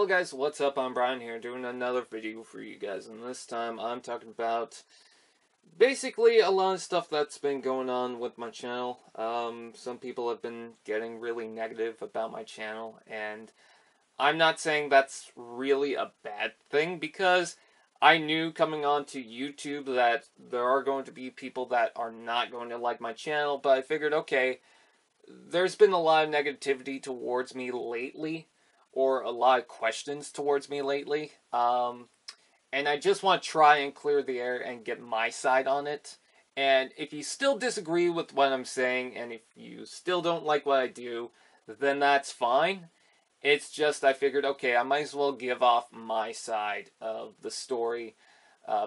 Hello guys, what's up? I'm Brian here doing another video for you guys, and this time I'm talking about basically a lot of stuff that's been going on with my channel. Some people have been getting really negative about my channel, and I'm not saying that's really a bad thing, because I knew coming on to YouTube that there are going to be people that are not going to like my channel, but I figured, okay, there's been a lot of negativity towards me lately, or a lot of questions towards me lately, and I just want to try and clear the air and get my side on it. And if you still disagree with what I'm saying, and if you still don't like what I do, then that's fine. It's just I figured, okay, I might as well give off my side of the story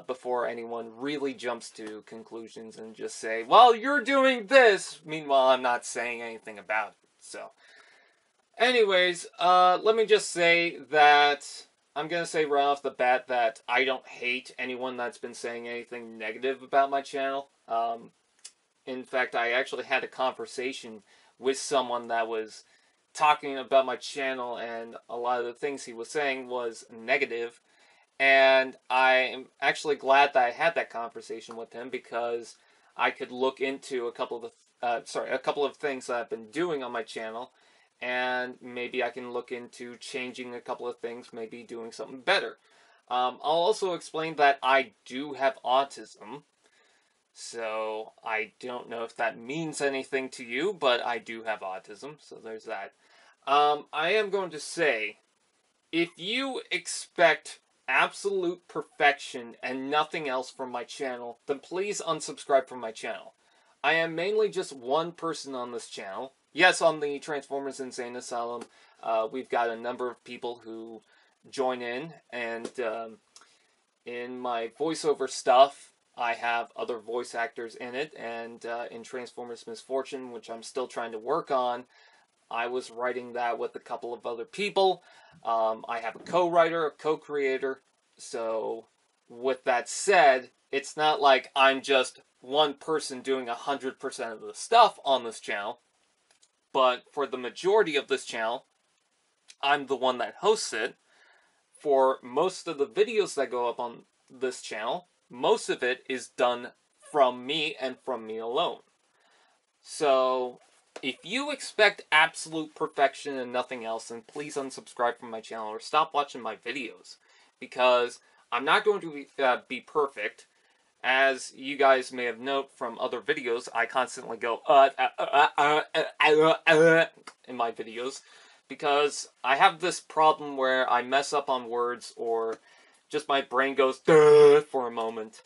before anyone really jumps to conclusions and just say, well, you're doing this. Meanwhile, I'm not saying anything about it. So, anyways, let me just say that I'm going to say right off the bat that I don't hate anyone that's been saying anything negative about my channel. In fact, I actually had a conversation with someone that was talking about my channel, and a lot of the things he was saying was negative. And I am actually glad that I had that conversation with him, because I could look into a couple of things that I've been doing on my channel, and maybe I can look into changing a couple of things, maybe doing something better. I'll also explain that I do have autism, so I don't know if that means anything to you, but I do have autism, so there's that. I am going to say, if you expect absolute perfection and nothing else from my channel, then please unsubscribe from my channel. I am mainly just one person on this channel. Yes, on the Transformers Insane Asylum, we've got a number of people who join in, and in my voiceover stuff, I have other voice actors in it, and in Transformers Misfortune, which I'm still trying to work on, I was writing that with a couple of other people. I have a co-writer, a co-creator, so with that said, it's not like I'm just one person doing 100% of the stuff on this channel, but for the majority of this channel, I'm the one that hosts it. For most of the videos that go up on this channel, most of it is done from me and from me alone. So if you expect absolute perfection and nothing else, then please unsubscribe from my channel or stop watching my videos, because I'm not going to be perfect. As you guys may have noted from other videos, I constantly go in my videos, because I have this problem where I mess up on words, or just my brain goes duh for a moment,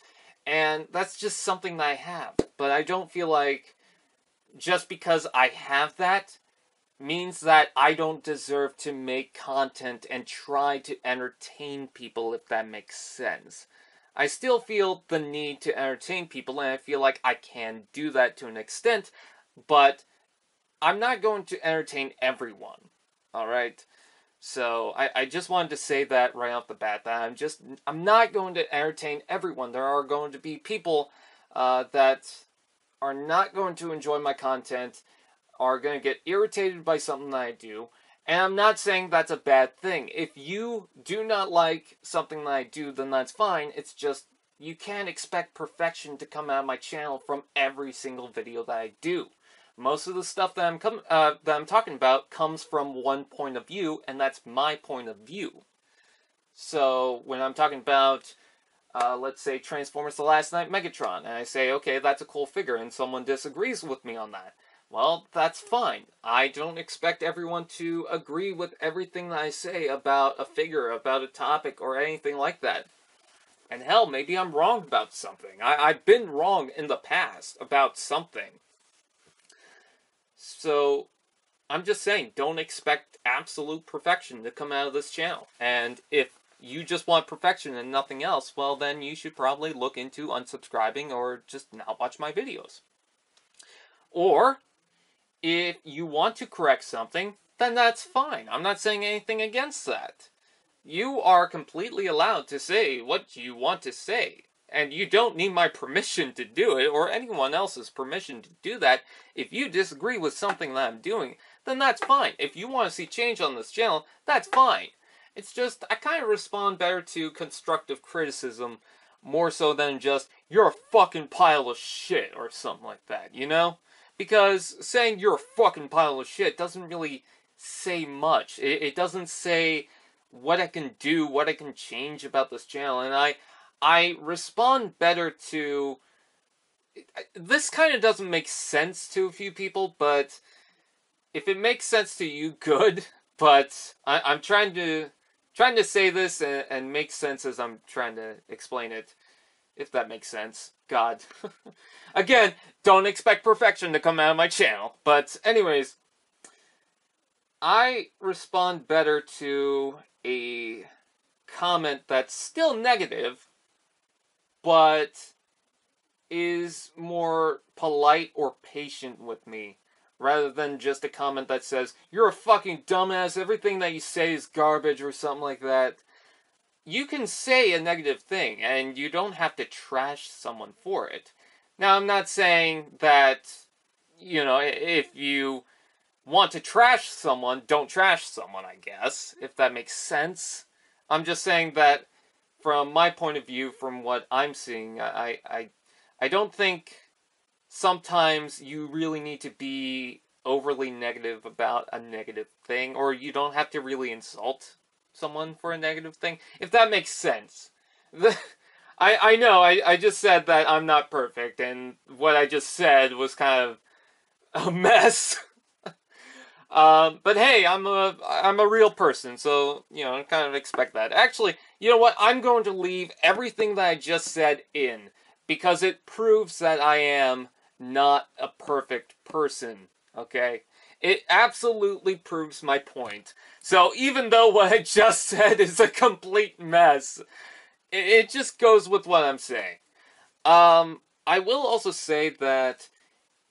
and that's just something that I have. But I don't feel like just because I have that means that I don't deserve to make content and try to entertain people, if that makes sense. I still feel the need to entertain people, and I feel like I can do that to an extent, but I'm not going to entertain everyone, alright? So, I just wanted to say that right off the bat, that I'm not going to entertain everyone. There are going to be people that are not going to enjoy my content, are going to get irritated by something that I do, and I'm not saying that's a bad thing. If you do not like something that I do, then that's fine. It's just, you can't expect perfection to come out of my channel from every single video that I do. Most of the stuff that I'm talking about comes from one point of view, and that's my point of view. So, when I'm talking about let's say Transformers The Last Night Megatron, and I say, okay, that's a cool figure, and someone disagrees with me on that. Well, that's fine. I don't expect everyone to agree with everything that I say about a figure, about a topic, or anything like that. And hell, maybe I'm wrong about something. I've been wrong in the past about something. So, I'm just saying, don't expect absolute perfection to come out of this channel. And if you just want perfection and nothing else, well, then you should probably look into unsubscribing or just not watch my videos. Or, if you want to correct something, then that's fine. I'm not saying anything against that. You are completely allowed to say what you want to say, and you don't need my permission to do it, or anyone else's permission to do that. If you disagree with something that I'm doing, then that's fine. If you want to see change on this channel, that's fine. It's just, I kind of respond better to constructive criticism more so than just, you're a fucking pile of shit, or something like that, you know? Because saying you're a fucking pile of shit doesn't really say much. It doesn't say what I can do, what I can change about this channel, and I respond better to... This kind of doesn't make sense to a few people, but if it makes sense to you, good. But I'm trying to say this and make sense as I'm trying to explain it, if that makes sense. God. Again, don't expect perfection to come out of my channel. But anyways, I respond better to a comment that's still negative, but is more polite or patient with me, rather than just a comment that says, you're a fucking dumbass, everything that you say is garbage, or something like that. You can say a negative thing, and you don't have to trash someone for it. Now, I'm not saying that, you know, if you want to trash someone, don't trash someone, I guess, if that makes sense. I'm just saying that, from my point of view, from what I'm seeing, I don't think sometimes you really need to be overly negative about a negative thing, or you don't have to really insult someone for a negative thing, if that makes sense. I know, I just said that I'm not perfect, and what I just said was kind of a mess. But hey, I'm a real person, so, you know, I kind of expect that. Actually, you know what? I'm going to leave everything that I just said in, because it proves that I am not a perfect person, okay? It absolutely proves my point. So even though what I just said is a complete mess, it just goes with what I'm saying. I will also say that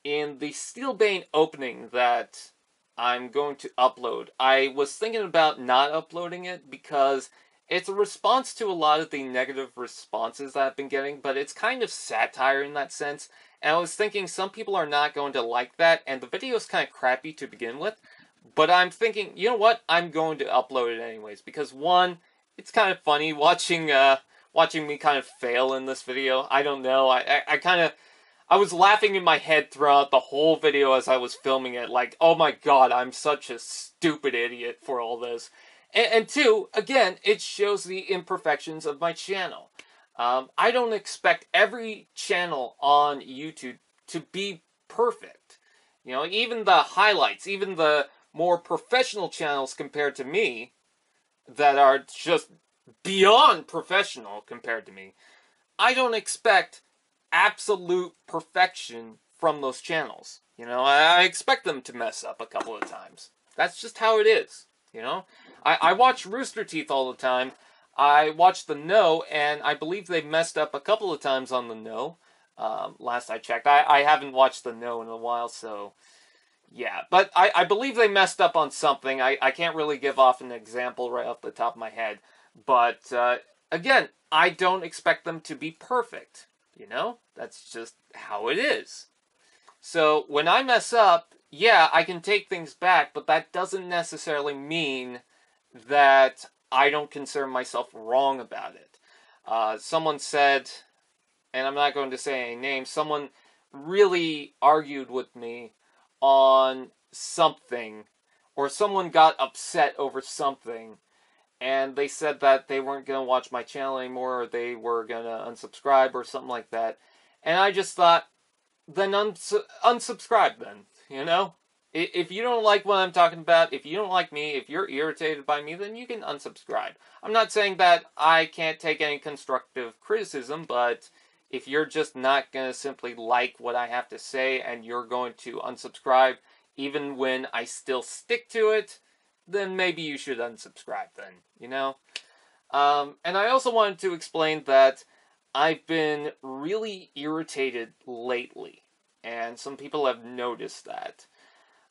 in the Steelbane opening that I'm going to upload, I was thinking about not uploading it because it's a response to a lot of the negative responses that I've been getting, but it's kind of satire in that sense. And I was thinking some people are not going to like that, and the video is kind of crappy to begin with. But I'm thinking, you know what? I'm going to upload it anyways, because one, it's kind of funny watching me kind of fail in this video. I don't know. I was laughing in my head throughout the whole video as I was filming it, like, oh my god, I'm such a stupid idiot for all this. And two, again, it shows the imperfections of my channel. I don't expect every channel on YouTube to be perfect. You know, even the highlights, even the more professional channels compared to me, that are just beyond professional compared to me, I don't expect absolute perfection from those channels. You know, I expect them to mess up a couple of times. That's just how it is, you know? I watch Rooster Teeth all the time. I watch The No, and I believe they messed up a couple of times on The No. Last I checked. I haven't watched The No in a while, so... yeah, but I believe they messed up on something. I can't really give off an example right off the top of my head. But, again, I don't expect them to be perfect. You know? That's just how it is. So, when I mess up, yeah, I can take things back, but that doesn't necessarily mean that I don't consider myself wrong about it. Someone said, and I'm not going to say any names, someone really argued with me on something, or someone got upset over something, and they said that they weren't going to watch my channel anymore, or they were going to unsubscribe, or something like that. And I just thought, then unsubscribe then, you know? If you don't like what I'm talking about, if you don't like me, if you're irritated by me, then you can unsubscribe. I'm not saying that I can't take any constructive criticism, but if you're just not going to simply like what I have to say and you're going to unsubscribe even when I still stick to it, then maybe you should unsubscribe then, you know? And I also wanted to explain that I've been really irritated lately, and some people have noticed that.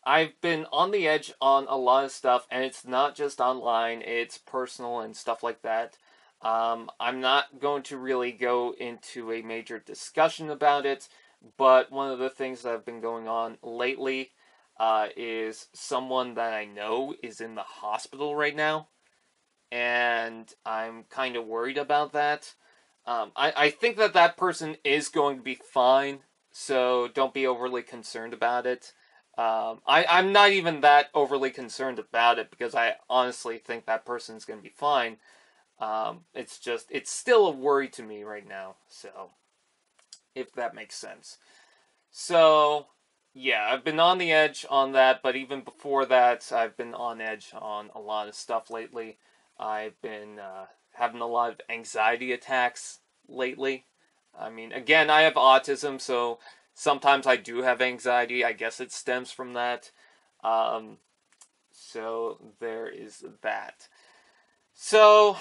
I've been on the edge on a lot of stuff, and it's not just online, it's personal and stuff like that. I'm not going to really go into a major discussion about it, but one of the things that have been going on lately is someone that I know is in the hospital right now. and I'm kind of worried about that. I think that that person is going to be fine, so don't be overly concerned about it. I'm not even that overly concerned about it because I honestly think that person's going to be fine. It's still a worry to me right now, so if that makes sense. So, yeah, I've been on the edge on that, but even before that, I've been on edge on a lot of stuff lately. I've been having a lot of anxiety attacks lately. I mean, again, I have autism, so sometimes I do have anxiety. I guess it stems from that. Um, so there is that. So,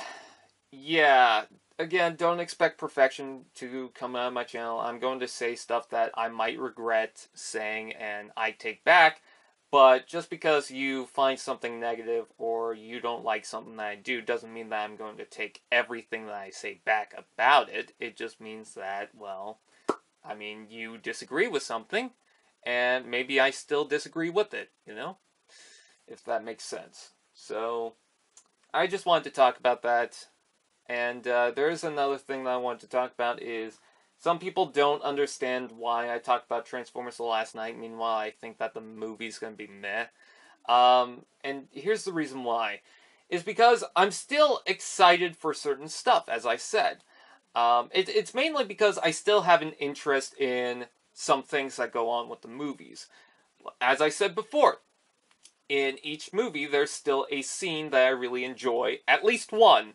yeah, again, don't expect perfection to come out of my channel. I'm going to say stuff that I might regret saying and I take back, but just because you find something negative or you don't like something that I do doesn't mean that I'm going to take everything that I say back about it. It just means that, well, I mean, you disagree with something, and maybe I still disagree with it, you know? If that makes sense. So, I just wanted to talk about that. And there's another thing that I want to talk about is some people don't understand why I talked about Transformers the last night. Meanwhile, I think that the movie's going to be meh. And here's the reason why. Is because I'm still excited for certain stuff, as I said. It's mainly because I still have an interest in some things that go on with the movies. As I said before, in each movie, there's still a scene that I really enjoy, at least one,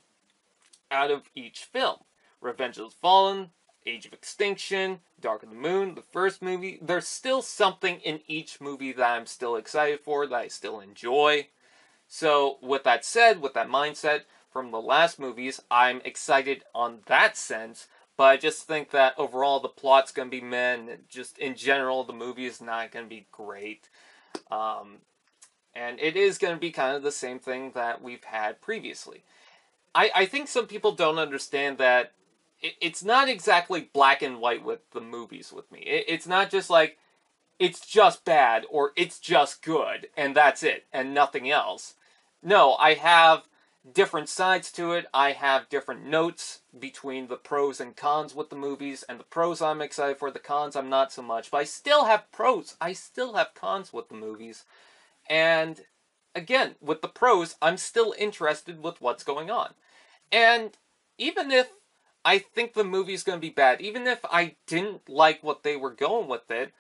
out of each film. Revenge of the Fallen, Age of Extinction, Dark of the Moon, the first movie. There's still something in each movie that I'm still excited for, that I still enjoy. So, with that said, with that mindset from the last movies, I'm excited on that sense, but I just think that overall the plot's going to be meh, and just in general the movie is not going to be great. And it is going to be kind of the same thing that we've had previously. I think some people don't understand that it's not exactly black and white with the movies with me. It's not just like, it's just bad or it's just good and that's it and nothing else. No, I have different sides to it. I have different notes between the pros and cons with the movies, and the pros I'm excited for, the cons I'm not so much. But I still have pros. I still have cons with the movies. And again, with the pros, I'm still interested with what's going on. And even if I think the movie's going to be bad, even if I didn't like what they were going with it,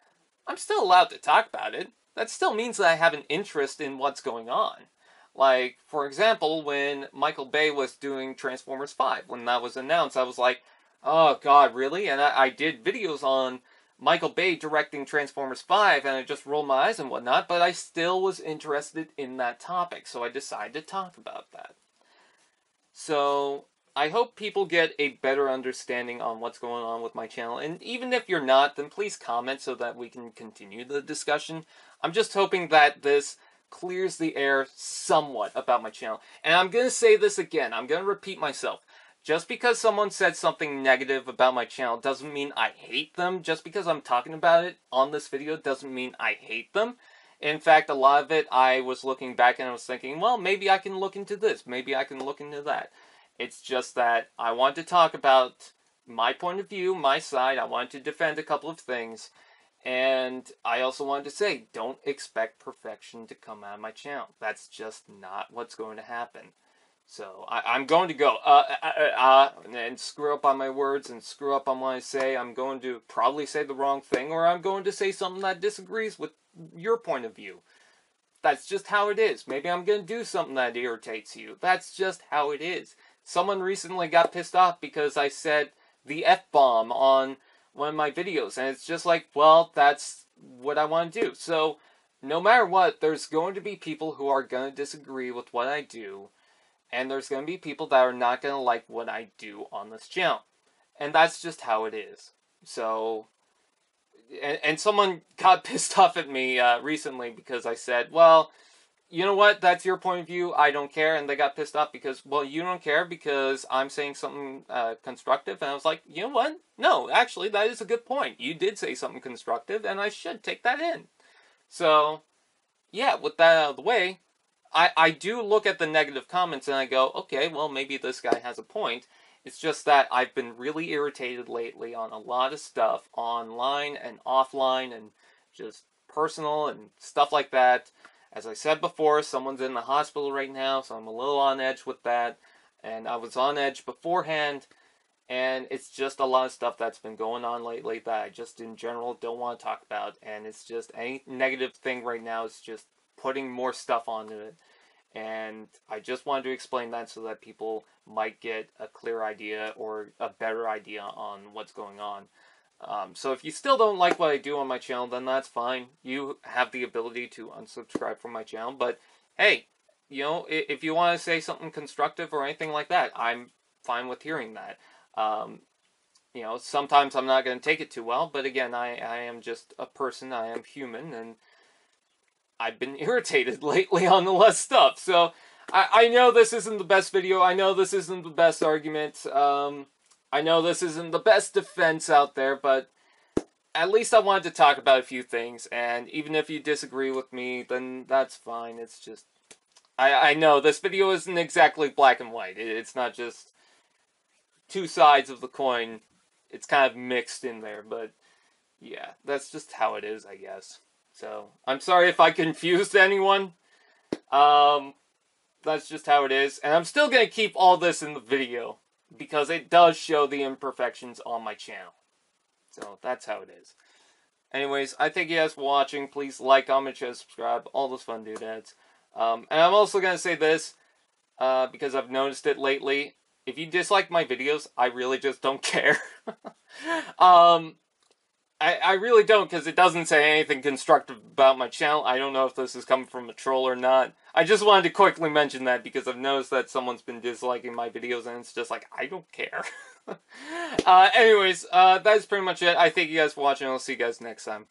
I'm still allowed to talk about it. That still means that I have an interest in what's going on. Like, for example, when Michael Bay was doing Transformers 5, when that was announced, I was like, oh god, really? And I did videos on Michael Bay directing Transformers 5, and I just rolled my eyes and whatnot, but I still was interested in that topic, so I decided to talk about that. So, I hope people get a better understanding on what's going on with my channel, and even if you're not, then please comment so that we can continue the discussion. I'm just hoping that this clears the air somewhat about my channel. And I'm going to say this again, I'm going to repeat myself. Just because someone said something negative about my channel doesn't mean I hate them. Just because I'm talking about it on this video doesn't mean I hate them. In fact, a lot of it, I was looking back and I was thinking, well, maybe I can look into this. Maybe I can look into that. It's just that I want to talk about my point of view, my side. I want to defend a couple of things. And I also wanted to say, don't expect perfection to come out of my channel. That's just not what's going to happen. So, I'm going to go, and screw up on my words and screw up on what I say. I'm going to probably say the wrong thing, or I'm going to say something that disagrees with your point of view. That's just how it is. Maybe I'm going to do something that irritates you. That's just how it is. Someone recently got pissed off because I said the F-bomb on one of my videos, and it's just like, well, that's what I want to do. So, no matter what, there's going to be people who are going to disagree with what I do, and there's going to be people that are not going to like what I do on this channel. And that's just how it is. So, and someone got pissed off at me recently because I said, well, you know what, that's your point of view, I don't care, and they got pissed off because, well, you don't care because I'm saying something constructive, and I was like, you know what, no, actually, that is a good point, you did say something constructive, and I should take that in. So, yeah, with that out of the way, I do look at the negative comments and I go, okay, well, maybe this guy has a point. It's just that I've been really irritated lately on a lot of stuff online and offline and just personal and stuff like that. As I said before, someone's in the hospital right now, so I'm a little on edge with that. And I was on edge beforehand, and it's just a lot of stuff that's been going on lately that I just in general don't want to talk about. And it's just any negative thing right now is just putting more stuff onto it. And I just wanted to explain that so that people might get a clear idea or a better idea on what's going on. So if you still don't like what I do on my channel, then that's fine. You have the ability to unsubscribe from my channel. But hey, you know, if you want to say something constructive or anything like that, I'm fine with hearing that. You know, sometimes I'm not going to take it too well, but again, I am just a person, I am human, and I've been irritated lately on a lot of stuff. So I know this isn't the best video, I know this isn't the best argument, I know this isn't the best defense out there, but at least I wanted to talk about a few things, and even if you disagree with me, then that's fine. It's just, I know this video isn't exactly black and white. It's not just two sides of the coin. It's kind of mixed in there, but yeah, that's just how it is, I guess. So, I'm sorry if I confused anyone. That's just how it is. And I'm still going to keep all this in the video, because it does show the imperfections on my channel. So, that's how it is. Anyways, I thank you guys for watching. Please like, comment, share, subscribe, all those fun doodads. And I'm also going to say this, because I've noticed it lately. If you dislike my videos, I really just don't care. I really don't, because it doesn't say anything constructive about my channel. I don't know if this is coming from a troll or not. I just wanted to quickly mention that, because I've noticed that someone's been disliking my videos, and it's just like, I don't care. Anyways, that's pretty much it. I thank you guys for watching, and I'll see you guys next time.